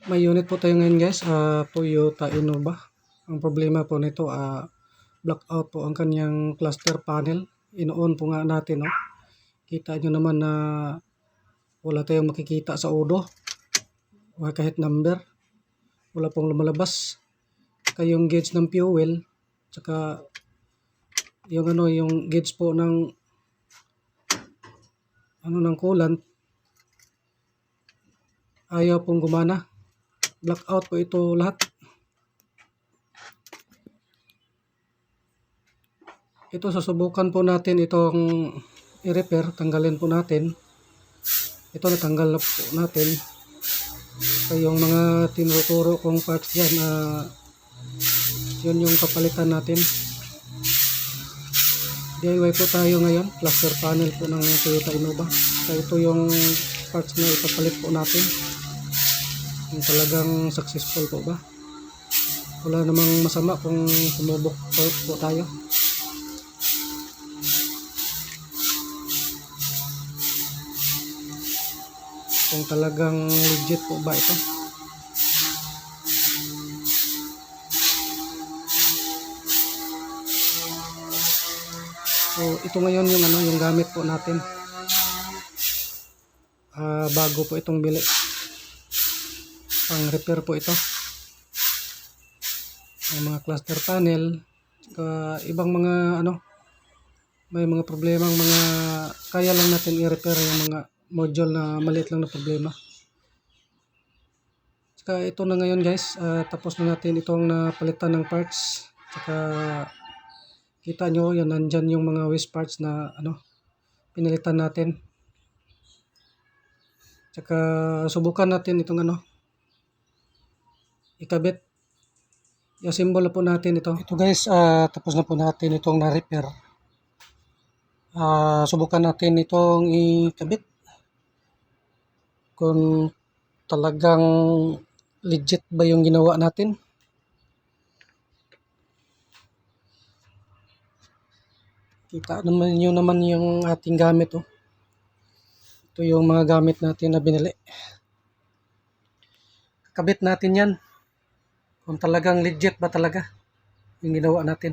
May unit po tayo ngayon guys, Toyota Innova. Ang problema po nito, blackout po ang kanyang cluster panel. In-on po nga natin, no? Kita nyo naman na wala tayong makikita sa udo. Wala kahit number. Wala pong lumalabas. Kaya yung gauge ng fuel, tsaka yung gauge po ng ng coolant, ayaw pong gumana. Blackout po ito lahat. Ito susubukan po natin itong i-repair. Tanggalin po natin. Ito natanggal na po natin. Yung mga tinuturo kong parts dyan, yun yung kapalitan natin. DIY po tayo ngayon. Cluster panel po ng Toyota Innova. So ito yung parts na ipapalit po natin. Yung talagang successful po ba? Wala namang masama kung sumubok po tayo. Kung talagang legit po ba ito. So ito ngayon yung gamit po natin. Bago po itong bili. Pang repair po ito. Ang mga cluster panel, ibang mga may mga problemang mga kaya lang natin i-repair yung mga module na maliit lang na problema. Saka ito na ngayon guys, tapos na natin itong napalitan ng parts. Saka kita nyo yan, nandyan yung mga waste parts na pinalitan natin. Saka subukan natin itong ikabit. I-assemble na po natin ito. Ito guys, tapos na po natin itong na-repair. Subukan natin itong ikabit. Kung talagang legit ba yung ginawa natin. Kita naman nyo naman yung ating gamit. Ito yung mga gamit natin na binili. Kakabit natin yan. Kung talagang legit ba talaga yung ginawa natin.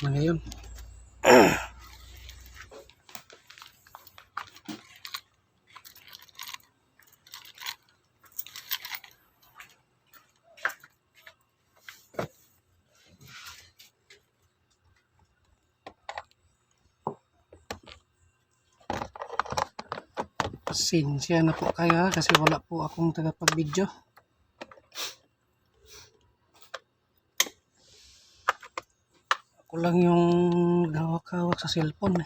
Ngayon. Pasensya na po kaya kasi wala po akong tagapag-video. Ako lang yung hawak-hawak sa cellphone .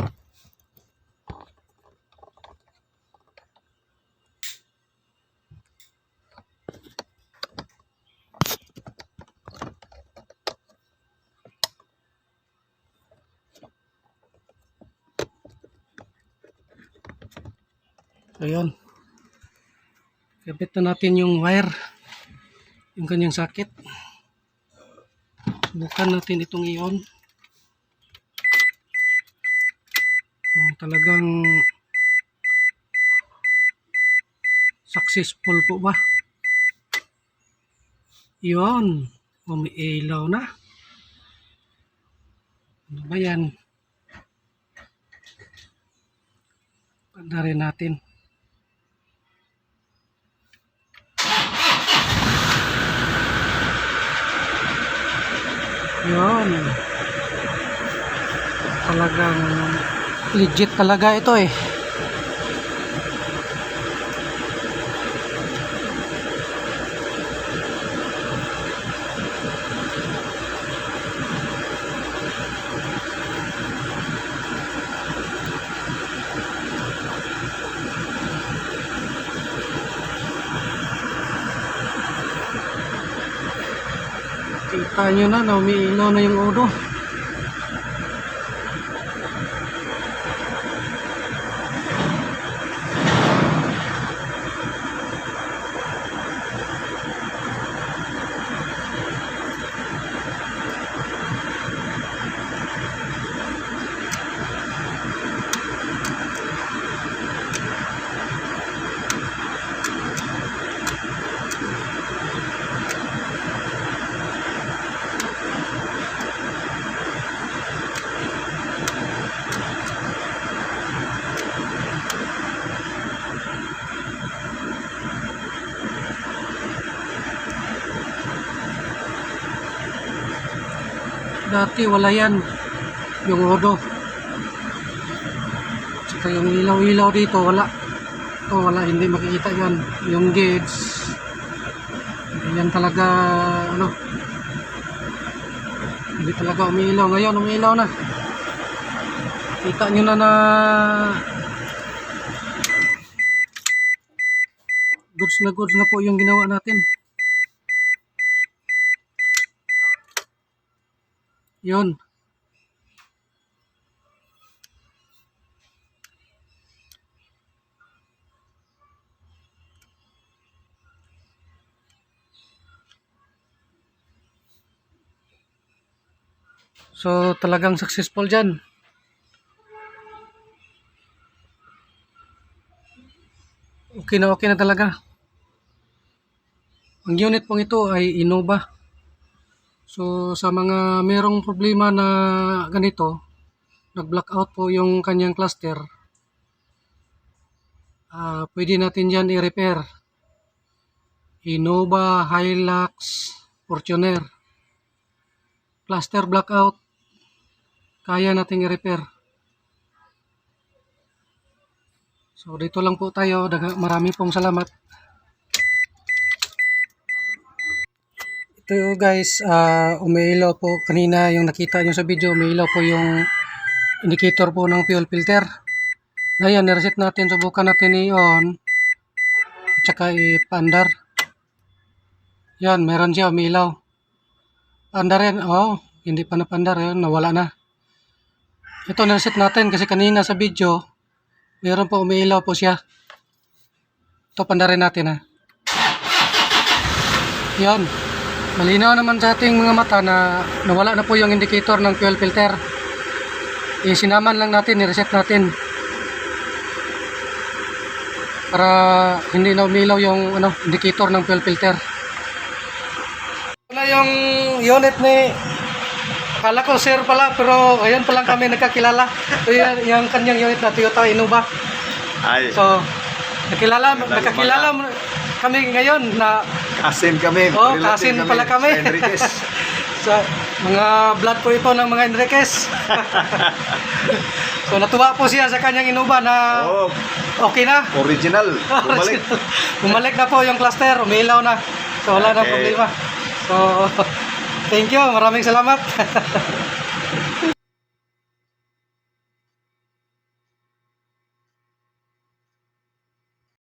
Ayun. Kabit na natin yung wire. Yung kanyang sakit. Subukan natin itong iyon. Kung talagang successful po ba. Yun. Umiilaw na. Ano ba yan? Pandarin natin. Yun. Talagang legit talaga ito . Kita nyo na umiilaw na yung udo. Dati wala yan. Yung odo. Tsaka yung ilaw-ilaw dito, wala. Ito, wala. Hindi makikita yan. Yung gauge. Yan talaga, ano. Hindi talaga umiilaw. Ngayon, umiilaw na. Kita nyo na goods na po yung ginawa natin. Yun. So, talagang successful dyan. Okay na talaga. Ang unit pong ito ay Innova. So, sa mga merong problema na ganito, nag-blackout po yung kanyang cluster, pwede natin yan i-repair. Innova, Hilux, Fortuner. Cluster blackout, kaya nating i-repair. So, dito lang po tayo. Marami pong salamat. Ito guys, umiilaw po kanina yung nakita nyo sa video, umiilaw po yung indicator po ng fuel filter. Ngayon, nireset natin, subukan natin i-on at saka i-paandar. Yan, meron siya, umiilaw. Paandar yan, hindi pa napandar, yun, nawala na. Ito, nireset natin kasi kanina sa video, meron po umiilaw po siya. Ito, pandarin natin Yan. Malinaw naman sa ating mga mata na nawala na po yung indicator ng fuel filter. Sinaman lang natin, i-reset natin. Para hindi na umilaw yung indicator ng fuel filter. Ito na yung unit ni... Akala ko sir pala, pero ayun pa lang kami nagkakilala. Ito yung kanyang unit na Toyota Innova. Ay. So, nakakilala kami ngayon na... Kasin kami. Kasin pala kami. Sa Enriquez. So, mga blood po ito ng mga Enriquez. So, natuwa po siya sa kanyang Innova na okay na. Original. Bumalik. Bumalik na po yung cluster. Umilaw na. So, wala na problema. So, thank you. Maraming salamat.